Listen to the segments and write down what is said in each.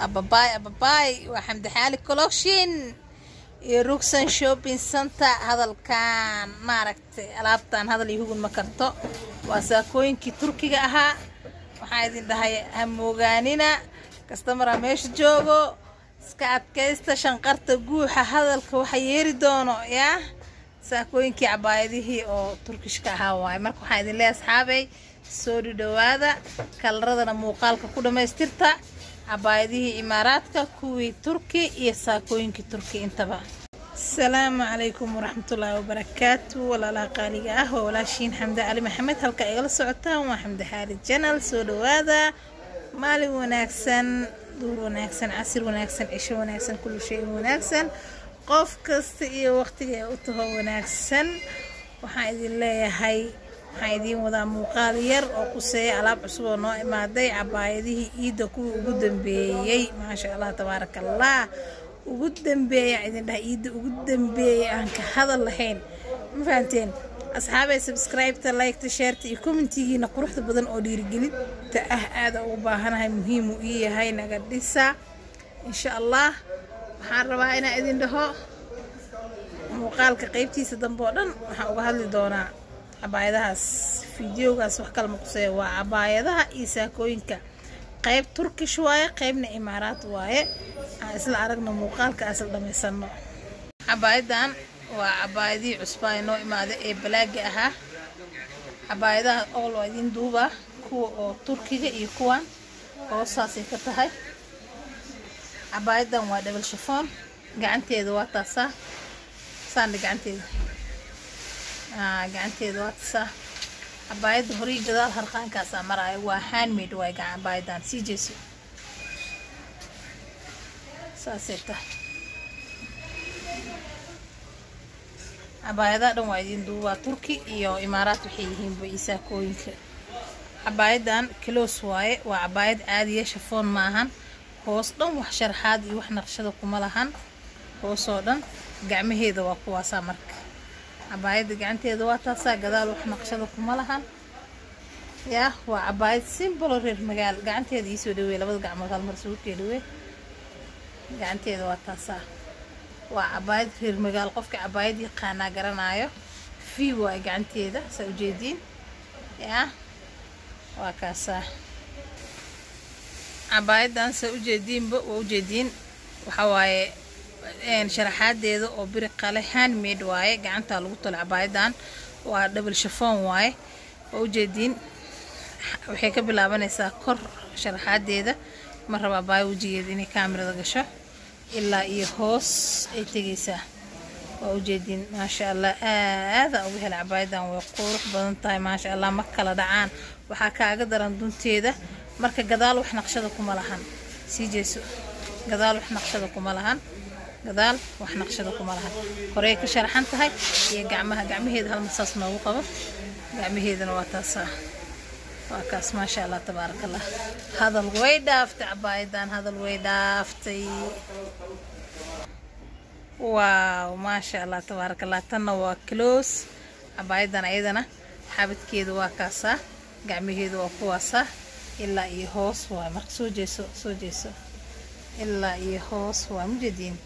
أباباي وحمد حالي كولوكشن يروكسن شوبين سنتا هذا الكان ماركت ألعبتان هذا اللي هو المكرتو وساكوين كي تركي أها وحايدين ده هموغانينا كاستمرا ميش جوجو سكات كيستا شنقرت جوحة هذا الكوحييري دونو يا ساكوين كي عبايديه أو تركيش كهواي مركو حايدين لي أصحابي سوري دوادا كالردنا موقالك كودا ما يسترتا عبايديه إماراتك كوي تركي إيه ساكوين كي تركي انتبه. السلام عليكم ورحمة الله وبركاته ولا لا قالي ولا شين حمد علي محمد هلك إغلا سعوتا وما حمد حالي جنال سوري هذا مالي وناكسن دور وناكسن عسير وناكسن عشو وناكسن كل شيء وناكسن قف كست إيه وقتي أوتها وناكسن وحايدي الله هاي حايدين ودا muuqaal yar oo ku seey alaab cusub oo noo imaaday cabaayadihi iida ku ugu dambeeyay ma sha Allah tabarakallah ugu dambeeyay idin dhahay iida ugu dambeeyay aan ka hadal lahayn ma fahanteen asxaabay subscribe ta like ta share ta iyo commentigiina quruxda badan oo dhiirigelinta aad ugu baahanahay muhiim u yahay naga dhisa insha Allah waxaan rabaa inaan idin dhaho muuqaalka qaybtiisa dambe oo dhan waxaan uga hadli doonaa عبايدهاس فيديوغاس وحكال مقصي وعبايدها إيساكوينكا قيب تركي شوية قيبنا إمارات واي أسل عرقنا موقالك أسل دميسانو عبايدان وعبايدي عصباينو إمادة إيه بلاقي أها عبايدها أول وايدين دوبا كو تركيجا إيكوان وصاصي كتاهي عبايدان وادبل شفون قعنتي دواتاسا ساندي قعنتي gacanteeda waa tasa cabaayada horay gadaal harqaankaas marayo waa handmade way cabaayadan si jeeso saaseta cabaayada dhan waa idin duuba turki iyo imaaraat waxay yihiin Isaakooyinka cabaayadan kilos waaye waa cabaayad caadiya shafoon maahan hoos dhan wax sharaxaad iyo wax naqshada kuma lahan hoos oo dhan gacmaheeda waa kuwaas marka عبايد قعنتيدا waa taasa gadaal wax naqshada kuma lahan yaa waa cabaayad simple reer magaal gacanteeda ii soo dhaweey labada gacmood hal mar soo dhaweey gacanteeda waa taasa waa cabaayad reer magaal qofka cabaayad yaqaana garanaayo fi waa gacanteeda soo jeedin yaa waa kaasa cabaayadan soo jeedinba oo jeedin waxa waaye sharaxaadeeda oo bir qale handmade waaye gacanta lagu tolo cabaaydan waa double chiffon waaye oo jeedin waxay ka bilaabanaysaa kor sharaxaadeeda ma raba baay wajigeeda inay kaamirada gasho ilaa iyo hoos ay tagaysaa oo jeedin ma sha Allah aad ugu hel cabaaydan way qurux badan tahay ma sha Allah ma kala dhacaan waxa kaaga daran dunteeda marka gadaal wax naqshada kuma lahan si jeeso gadaal wax naqshada kuma lahan gadaal wax naqshada kuma lahan horay ka sharaxan tahay iyo gacmaheeda hal masaas noogu qabo gacmaheedana waa taasa waa kaas ma sha Allah tabarakallah hadal way dhaaftay cabaayadan hadal way dhaaftay waaw ma sha Allah tabarakallah tanna waa close cabaayadan ayadana xabadkeedu waa kaasa gacmaheedu waa kuwaasa ilaa iyo hoos waa marka soo jeeso ilaa iyo hoos waa mujadiin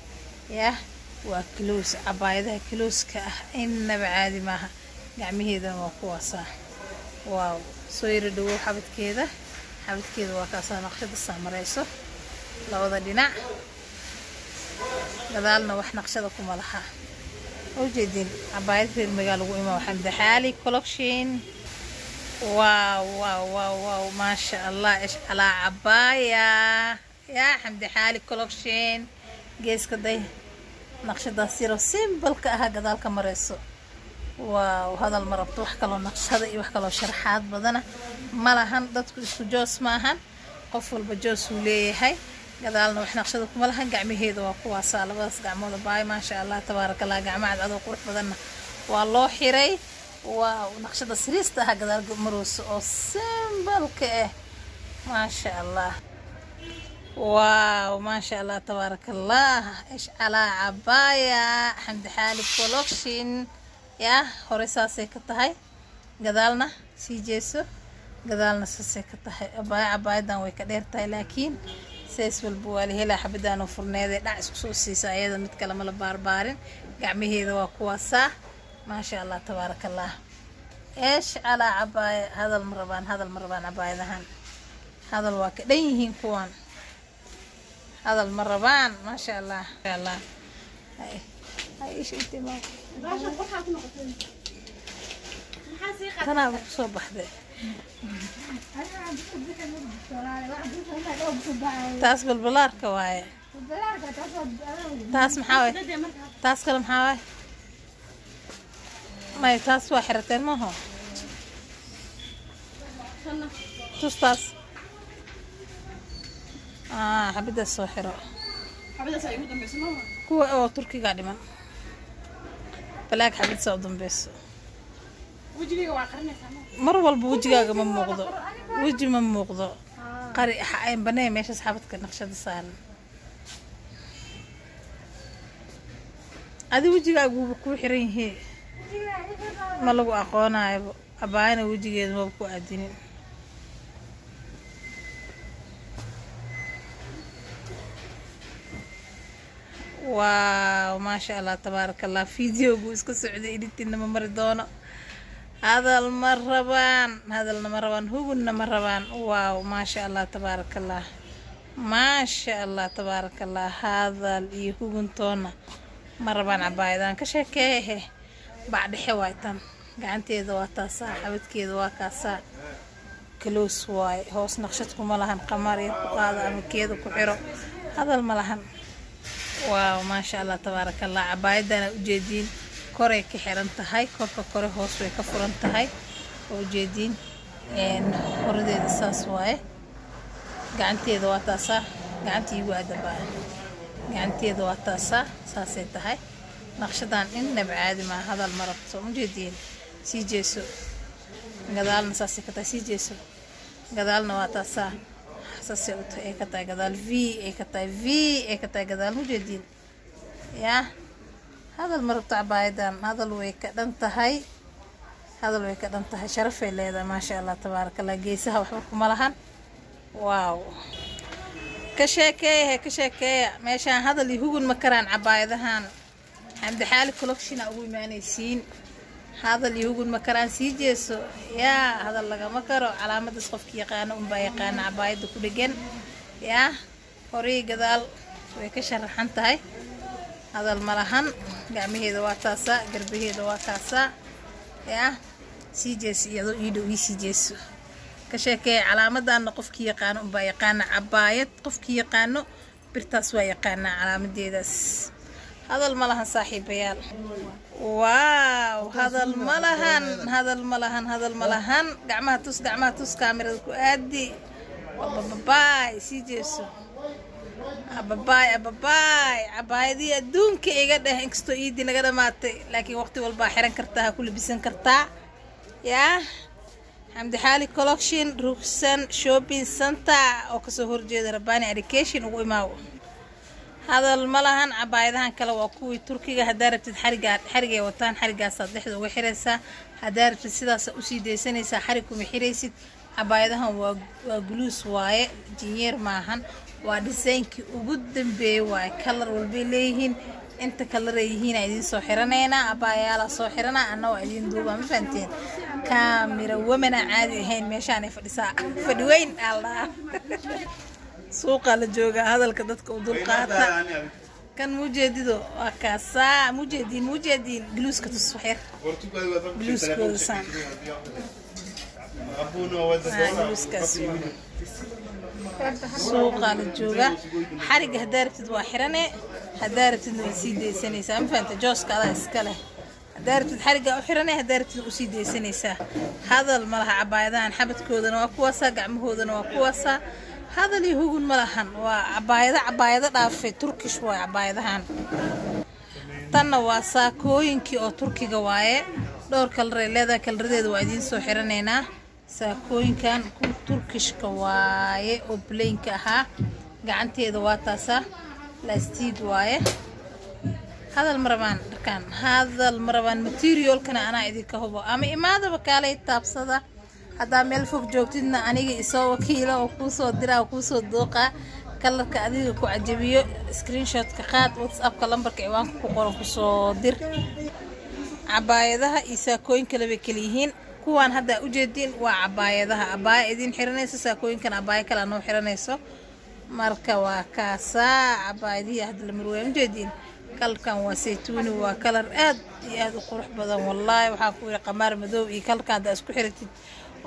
يا وكلوس عبايدها كلوس كأن بعادي معها قعميهذا وقواسا واو صير دو حبت كذا وكاسا نقشد السامريسو لو ذا دينا قدالنا وح نقشدكم لها وجدين عبايد في المجال وإما وحمد حالي كولوكشين واو ما شاء الله إيش على عباية يا حمد حالي كولوكشين جيس كده نقشة سيرو سيمبل كأها قدال كمريسو وهذا المربط وحكلو نقشة إيه وحكلو شرحات بدنا ما لهن دتك جوس ماهن قفل بجوس وليه هاي قدالنا وح نقشة ما لهن قعمي هيدا وقوة صالة بس قعمولا باي ما شاء الله تبارك الله قعمة عدو قرح بدنا والله حري ونقشة سريستها قدال مروس أو سيمبل كأه ما شاء الله واو ما شاء الله تبارك الله ايش على عباية حمد حالي كولوكشن يا هوريساسي كتاهي قدالنا سي جيسو قدالنا ساسي كتاهي عباية عبايدان وي كديرتاي لكن سيس والبوالي هلا حبدان وفرنيدة لا اسكو سيسا ايضا متكلم على باربارين قعمي هذا وكواسا ما شاء الله تبارك الله. ايش على عباية هذا المربان عباية ذهن هذا الواقع ليهين كوان هذا المربان ما شاء الله ما شاء الله. هاي ايش انت ما أنا بقصو بحدي تاس بالبلار كواي تاس محاوي تاس كلام محاوي ما تاس واحرتين ما هو تاس حبيت السوحرة كوا أو تركي قاعد ما بلاك حبيت صعدهم بس مر والبا وجهاga ma muuqdo waji ma muuqdo qari xayn banay meesha asxaabadka naqshada saaran adi wajigaagu ku xiran yahay ma lagu aqoonaayo abaana wajigeedu ma ku aadinin waaw ma sha Allah tabarakallah fiidiyoogu iska socday editina ma mari doono هذا المربان هو المربان واو ما شاء الله تبارك الله ما شاء الله تبارك الله. هذا اللي هو انتونا مربان عبايدان كشكيه بعد حوايتان قعنتي ذواتاسا حبتكي ذواتاسا كلوس واي هوس نقشتكم ملهن قمر يبقى هذا أمكيذ كحيرو هذا الملهن واو ما شاء الله تبارك الله. عبايدان أجدين كوري كحيران تهاي كوري هوس وي كفران تهاي وجدين ان هرديد اساس واي غعنتيدا واتاسا غعنتي وادبا غعنتيدا واتاسا ساسي تهاي نقشدان ان نبعادي ما هذا المرض سو مجدين سي جيسو غدالنا ساسي كتا سي جيسو غدالنا واتاسا ساسي اوتو اي كتا غدال في اي كتا غدال مجدين يا هذا المربط عبايدان هذا الويك دنتهاي هذا الويك دنتهاي شرف الليلة ما شاء الله تبارك الله جيسها وحبكم ملهن واو كشاكيه ماشان هذا اللي هو المكران عبايدهان عند حالي كولكشن أبوي مانيسين هذا اللي هو المكران سيجيسو يا هذا اللي مكرو علامة الصفك يقان بايقان عبايد كل جن يا هوري قدال ويكشر حنتهاي هذا الملهن قامي هذا واتاسا قربي هذا واتاسا يا سيجس يدو سيجس كشكي علامة أن قفك يقانو بايقان عبايد قفك يقانو برتاس ويقان علامة ديدس هذا الملهن صاحب يال واو هذا الملهن قعمها توس كاميرا كؤدي باي سيجسو أباباي عبايدي أدونك إيجا ده إنكستو إيدي نقدر ماتي لكن وقت والباحرين كرتها كل بيسن كرتها يا حمد حالي كولكشن روكسن شوبين سنتا أو كسهور جيد رباني إديكيشن وإماو هذا الملهن عبايدهان كلا وكوي تركي هدارة حرقة وطان حرقة صدح ذو وحرسة هدارة السيدة سأسيدي سنة حركم حريسة عبايدهان وجلوس واي جينير معهن وديزاينكي ugu dambeeyay way color walba leeyihiin inta color ay yihiin idin soo xiranayna abaayala soo xirana ana waa idin duuba ma fahanteen kaamira wamana caadi ahayn meeshaan ay fadhisaa fadhiweyn allah suuqa la jooga hadalka dadka u dul qaata kan mujeedido waa kaasa mujeedin gluuska tusxir gluuska san suuqa la jooga xariga hadaartid waa xirane hadaartid way sii deesanaysaa ma fahamta jooska ada iska leh hadaartid xariga u xirane hadaartid u sii deesanaysaa hadal malaha cabaayadahan xabadkoodana waa kuwaasa gacmahoodana waa kuwaasa hadal yahugun malahan waa cabaayada dhaafay turkish waa cabaayadahan tanna waa saakooyinkii oo turkiga waaye dhowr kalare leedahay kalaradeeda waa idiin soo xiraneynaa saakooyinkan ku turkishka waaye oo plainka ahaa gacanteeda waa taasa plastic waaye hadal marabaan dharkan hadal marabaan materialkana anaa idinka hubo ama imaadaba kaalay taabsada haddaa meel fog joogtidna aniga isoo wakiila oo kuu soo dira oo kuu soo dooqa kalarka adiga ku cajabiyo screenshot ka qaad WhatsApp ka lambarka ciwaanka ku qoran ku soo dir cabaayadaha iyo saakooyin kale bay kala yihiin kuwan hadda u jeedin waa cabaayadaha abaay idin xiranayso saakooyinkan abaay kala noo xiranayso marka waa kaasa cabaayadii hadda la marweey u jeedin kalkan waa saytuuni waa kalar aad iyo aad u qurux badan wallahi waxa ku yiri qamaar madow iyo kalkan hadda isku xiratid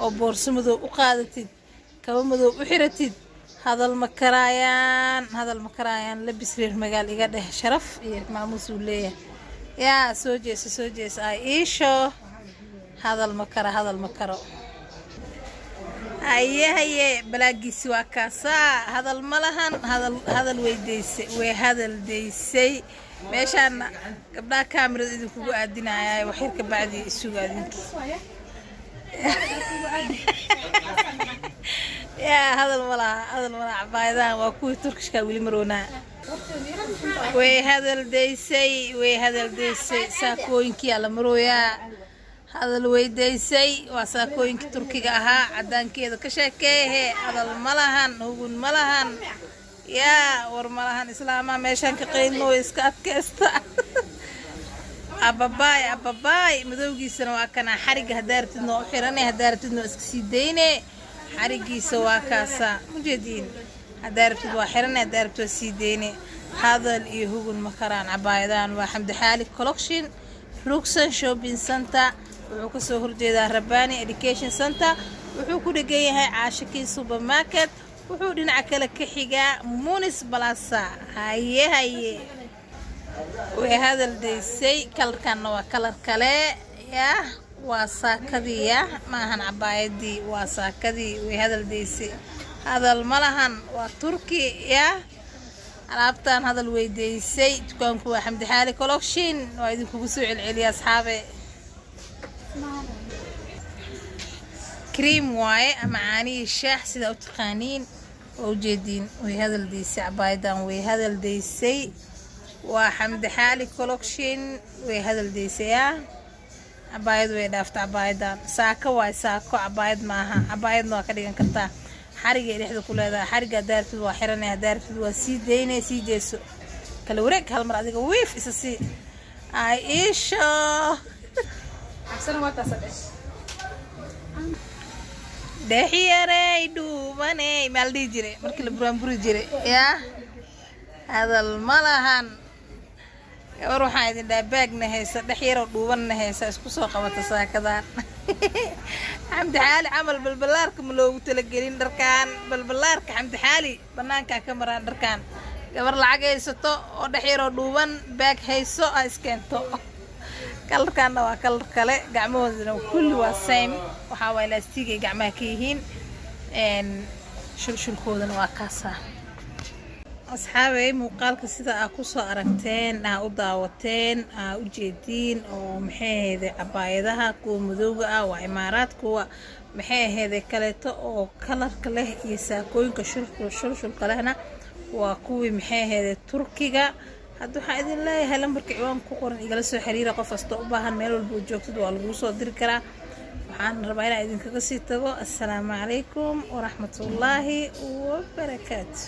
oo boorso madow u qaadatid kaba madow u xiratid hadal ma karaayaan labis reer magaal iga dheh sharaf iyo maamuus uu leeyahay yaa soo jees ay iisho hadal ma karo haye balaagiisi waa kaasa hadal ma lahan hadal way hadal deysay meeshaan gabdhaha kaamirada idinkugu aadinaya wax yar ka bacdi isuga adinki يا هذا الملا عبايدان وكوي تركشكا ولي مرونا وهذا الديسي ساكوينكي على مرويا هذا الويديسي وساكوينكي تركيغا اها عدانكيدا كشاكيه هذا الملهن هو الملهن يا ورملهن اسلاما ميشان كقينو اسكا ادكيستا أباباي مدوغيسنا waa kana xariga hadaartidno u xiranay hadaartidno iska sii deynay xarigiisa waa kaasa mujeedin hadaartid waa xiranay hadaartid sii deynay hadal iyo hugun makaraan cabaayadaan waa Xamdi Xaali collection Rooksan shopping center wuxuu ka soo horjeedaa Rabani education center wuxuu ku dhagan yahay Caashiki supermarket wuxuu dhinaca kale ka xigaa Munis Plaza haye وهذا الديسي كلكن وكلر كله يا وساكدي يا ما هن عبايدي وساكدي وهذا الديسي هذا الملهن وتركي يا عرفتان هذا الويديسي تكون كوا حمد حالي كولوكشين ويدكم سوء العليا أصحابي كريم واي معاني الشاح سيدا وتقانين وجدين وهذا الديسي عبايدان وهذا الديسي وحمد حالي كولوكشين وهذا الديسيا عبايد ويدافت عبايدان ساكو واي ساكو عبايد معها عبايد نوع كديغان كرتا حريقه لخده كلهدا حريقه دارتد waa xiranay daartid waa sii deynay sii jeeso kala wareeg hal mar adiga wiif isa sii ay isho axsan waa taasade deexiyarey dhuubanay maaldi jire markii la buraanburi jire yaa hadal malahan gabar waxaa idin dhaabaagna haysa dhex yar oo dhuubanna haysa isku soo qabata saakadan Xamdi Xaali camal balbalaarka ma loogu talagelin dharkaan balbalaarka Xamdi Xaali banaanka ka maraan dharkaan gabar lacag haysato oo dhex yar oo dhuuban baag hayso ay iskeento kalarkaana waa kalar kale gacmahoodana kulli waa same waxa waa elastig ay gacmaha ka yihiin shulshulkoodana waa kaasa أصحابي مقالك سيدا أكوسو أركتين أداوتين أجيدين ومحيه هذي عبايدها كو مدوغة وعمارات كو محيه هذي كاليتو أو كالر كله يساكوين كشرشل كلهنا وكوي محيه هذي تركيغا هادو حايد الله هلان بركعوان كوكورن إيقالسو حريرا قفستو أباهان ميلو البوجوكتد والغوصو ديركرا وحان رباينا إذن كاكسي تغو السلام عليكم ورحمة الله وبركاته.